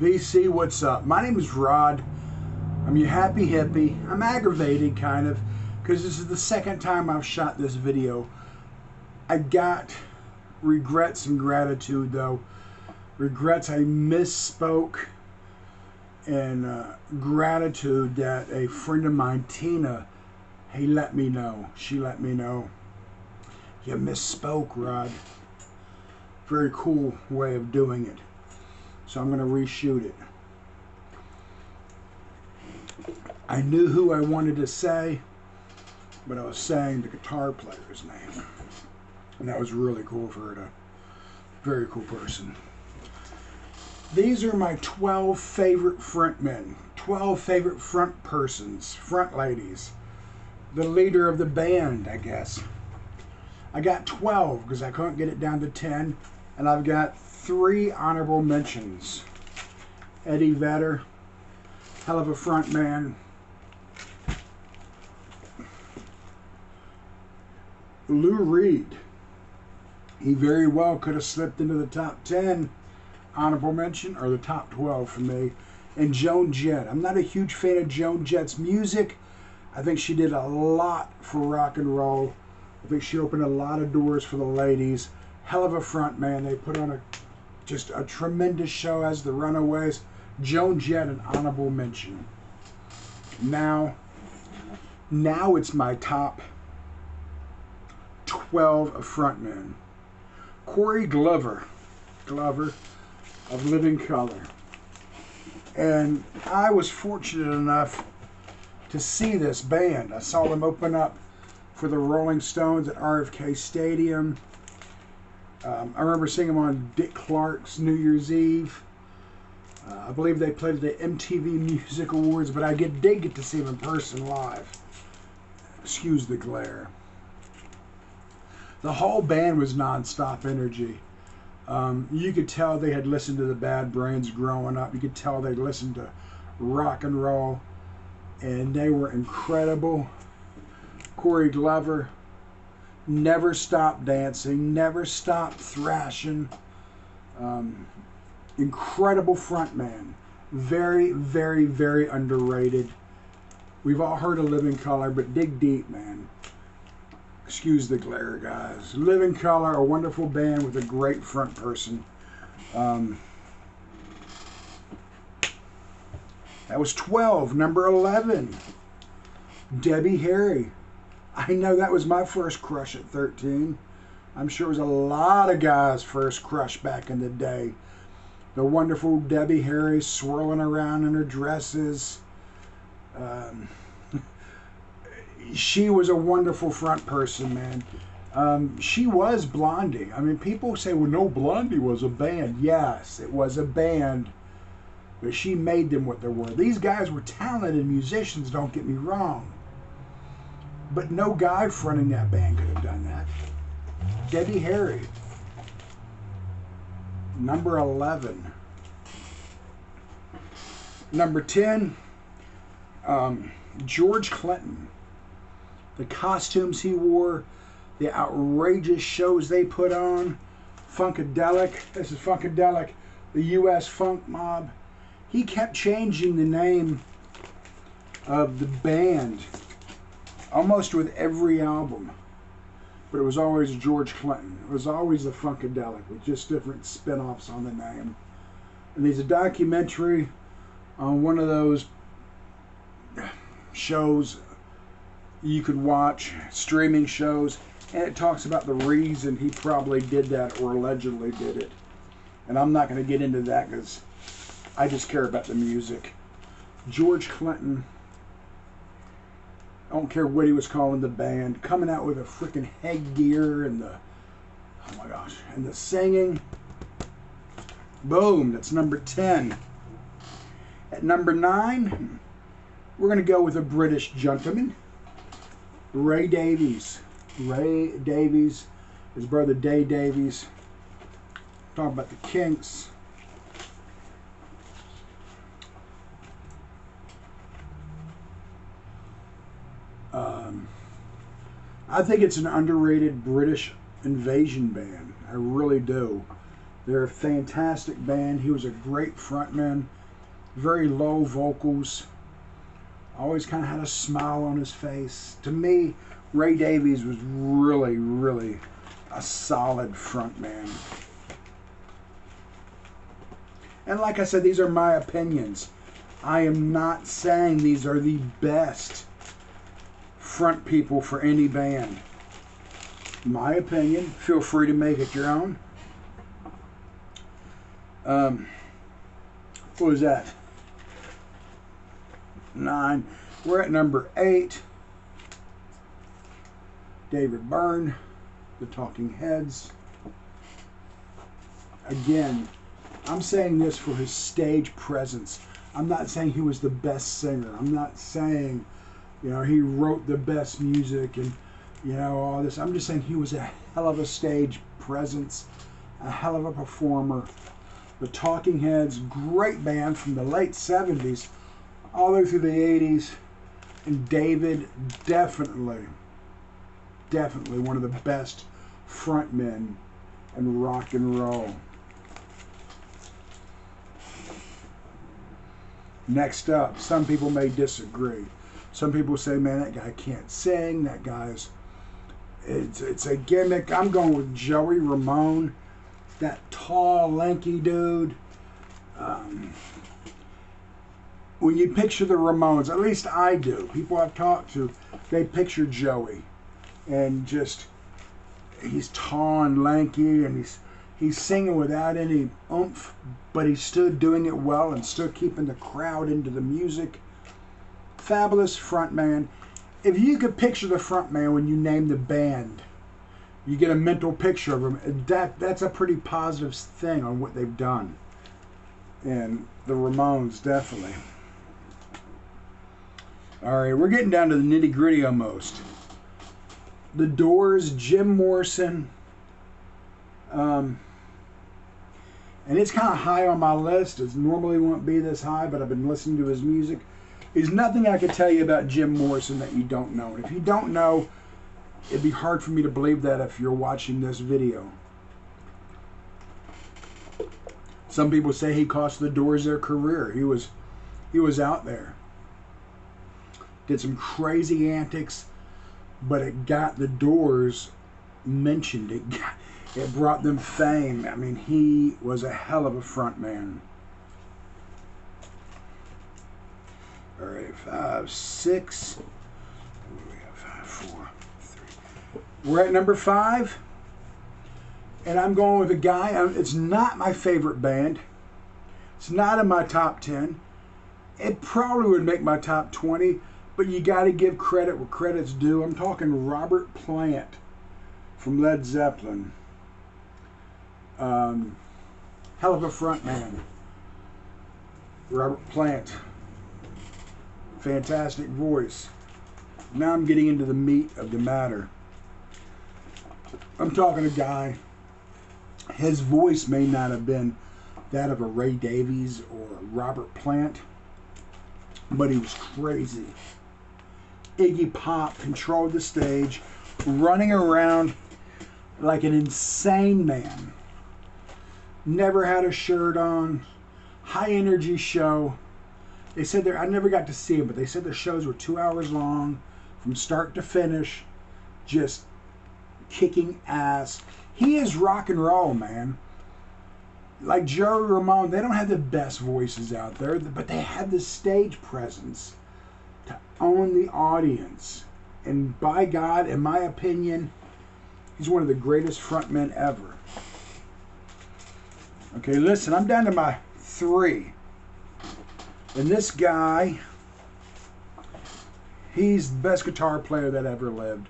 VC, what's up? My name is Rod. I'm your happy hippie. I'm aggravated, kind of, because this is the second time I've shot this video. I got regrets and gratitude, though. Regrets I misspoke, and gratitude that a friend of mine, Tina, she let me know. You misspoke, Rod. Very cool way of doing it. So I'm going to reshoot it. I knew who I wanted to say, but I was saying the guitar player's name. And that was really cool for her to, very cool person. These are my 12 favorite frontmen, 12 favorite front persons, front ladies. The leader of the band, I guess. I got 12 because I couldn't get it down to 10. And I've got 3 honorable mentions. Eddie Vedder, hell of a front man. Lou Reed, he very well could have slipped into the top 10 honorable mention, or the top 12 for me. And Joan Jett. I'm not a huge fan of Joan Jett's music. I think she did a lot for rock and roll. I think she opened a lot of doors for the ladies. Hell of a front man. They put on just a tremendous show as the Runaways. Joan Jett, an honorable mention. Now it's my top 12 frontmen. Corey Glover of Living Colour. And I was fortunate enough to see this band. I saw them open up for the Rolling Stones at RFK Stadium. I remember seeing them on Dick Clark's New Year's Eve. I believe they played at the MTV Music Awards, but I did get to see them in person live. Excuse the glare. The whole band was non-stop energy. You could tell they had listened to the Bad Brains growing up. You could tell they listened to rock and roll, and they were incredible. Corey Glover never stopped dancing, never stopped thrashing. Incredible frontman. Very, very, very underrated. We've all heard of Living Colour, but dig deep, man. Excuse the glare, guys. Living Colour, a wonderful band with a great front person. That was 12. Number 11, Debbie Harry. I know that was my first crush at 13. I'm sure it was a lot of guys' first crush back in the day. The wonderful Debbie Harry swirling around in her dresses. She was a wonderful front person, man. She was Blondie. I mean, people say, well, no, Blondie was a band. Yes, it was a band, but she made them what they were. These guys were talented musicians, don't get me wrong. But no guy fronting that band could have done that. Debbie Harry. Number 11. Number 10, George Clinton. The costumes he wore, the outrageous shows they put on. Funkadelic. This is Funkadelic, the U.S. funk mob. He kept changing the name of the band almost with every album. But it was always George Clinton. It was always the Funkadelic with just different spin-offs on the name. And there's a documentary on one of those shows you could watch, streaming shows, and it talks about the reason he probably did that or allegedly did it. And I'm not going to get into that because I just care about the music. George Clinton, I don't care what he was calling the band, coming out with a freaking headgear and the, oh my gosh, and the singing. Boom, that's number 10. At number 9, we're going to go with a British gentleman, Ray Davies. Ray Davies, his brother Day Davies. Talk about the Kinks. I think it's an underrated British invasion band. I really do. They're a fantastic band. He was a great frontman, very low vocals, always kind of had a smile on his face. To me, Ray Davies was really, really a solid frontman. And like I said, these are my opinions. I am not saying these are the best front people for any band. My opinion. Feel free to make it your own. What was that? 9. We're at number 8. David Byrne, The Talking Heads. Again, I'm saying this for his stage presence. I'm not saying he was the best singer. I'm not saying, you know, he wrote the best music and, you know, all this. I'm just saying he was a hell of a stage presence, a hell of a performer. The Talking Heads, great band from the late 70s all the way through the 80s. And David, definitely one of the best frontmen in rock and roll. Next up, some people may disagree. Some people say, man, that guy can't sing. That guy's, it's a gimmick. I'm going with Joey Ramone, that tall, lanky dude. When you picture the Ramones, at least I do, people I've talked to, they picture Joey. And just, he's tall and lanky, and he's singing without any oomph, but he's still doing it well and still keeping the crowd into the music. Fabulous frontman. If you could picture the frontman when you name the band, you get a mental picture of him. That's a pretty positive thing on what they've done. And the Ramones, definitely. All right, we're getting down to the nitty-gritty almost. The Doors, Jim Morrison. And it's kind of high on my list. It normally won't be this high, but I've been listening to his music. There's nothing I could tell you about Jim Morrison that you don't know. And if you don't know, it'd be hard for me to believe that if you're watching this video. Some people say he cost the Doors their career. He was out there. Did some crazy antics, but it got the Doors mentioned. It brought them fame. I mean, he was a hell of a front man. All right, 5, 6. We have 5, 4, 3. We're at number 5, and I'm going with a guy. It's not my favorite band. It's not in my top 10. It probably would make my top 20, but you got to give credit where credit's due. I'm talking Robert Plant from Led Zeppelin. Hell of a front man. Robert Plant. Fantastic voice. Now I'm getting into the meat of the matter. I'm talking a guy, his voice may not have been that of a Ray Davies or a Robert Plant, but he was crazy. Iggy Pop controlled the stage, running around like an insane man. Never had a shirt on. High energy show. They said I never got to see him, but they said the shows were 2 hours long from start to finish, just kicking ass. He is rock and roll, man. Like Joey Ramone, they don't have the best voices out there, but they have the stage presence to own the audience. And by God, in my opinion, he's one of the greatest frontmen ever. Okay, listen, I'm down to my 3. And this guy, he's the best guitar player that ever lived,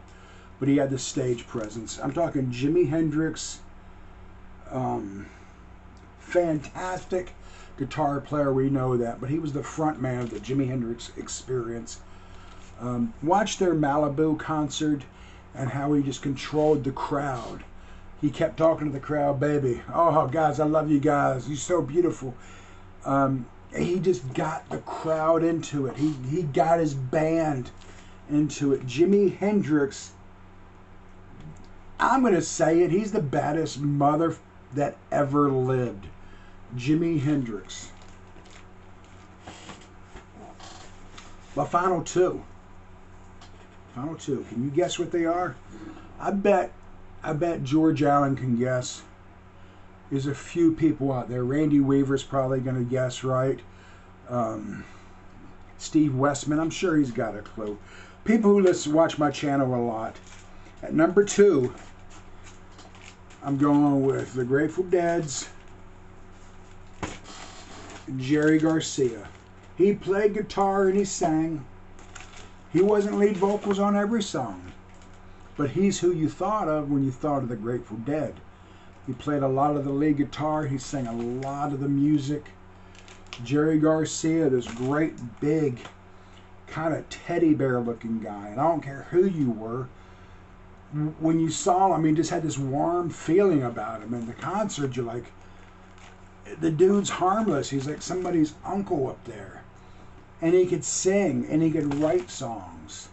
but he had the stage presence. I'm talking Jimi Hendrix. Fantastic guitar player, we know that, but he was the front man of the Jimi Hendrix Experience. Watch their Malibu concert and how he just controlled the crowd. He kept talking to the crowd, baby. Oh, guys, I love you guys. You're so beautiful. He just got the crowd into it. He got his band into it. Jimi Hendrix, I'm going to say it, he's the baddest that ever lived. Jimi Hendrix. My final two. Final two. Can you guess what they are? I bet George Allen can guess. There's a few people out there. Randy Weaver's probably going to guess right. Steve Westman, I'm sure he's got a clue. People who watch my channel a lot. At number two, I'm going with the Grateful Dead's Jerry Garcia. He played guitar and he sang. He wasn't lead vocals on every song, but he's who you thought of when you thought of the Grateful Dead. He played a lot of the lead guitar. He sang a lot of the music. Jerry Garcia, this great big kind of teddy bear looking guy, and I don't care who you were, when you saw him, he just had this warm feeling about him. In the concert, you're like, the dude's harmless. He's like somebody's uncle up there. And he could sing, and he could write songs.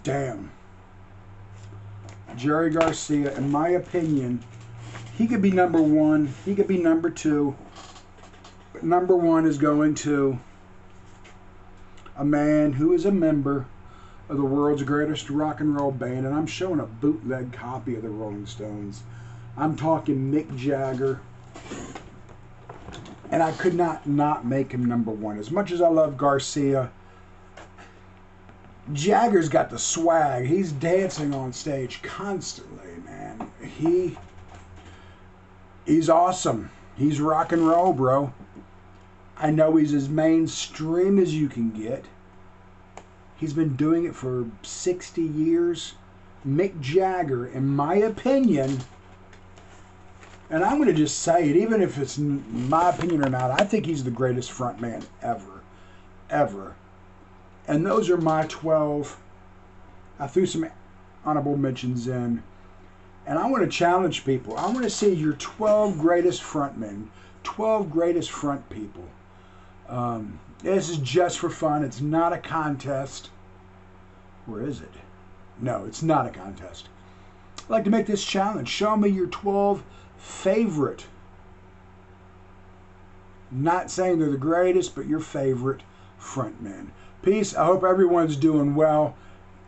Damn. Jerry Garcia, in my opinion, he could be number one. He could be number two. But number one is going to a man who is a member of the world's greatest rock and roll band. And I'm showing a bootleg copy of the Rolling Stones. I'm talking Mick Jagger. And I could not make him number one. As much as I love Garcia, Jagger's got the swag. He's dancing on stage constantly, man. He's awesome. He's rock and roll, bro. I know he's as mainstream as you can get. He's been doing it for 60 years. Mick Jagger, in my opinion, and I'm going to just say it, even if it's my opinion or not, I think he's the greatest frontman ever. Ever. And those are my 12. I threw some honorable mentions in. And I want to challenge people. I want to see your 12 greatest frontmen. 12 greatest front people. This is just for fun. It's not a contest. Or is it? No, it's not a contest. I'd like to make this challenge. Show me your 12 favorite. Not saying they're the greatest, but your favorite frontmen. Peace. I hope everyone's doing well.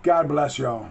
God bless y'all.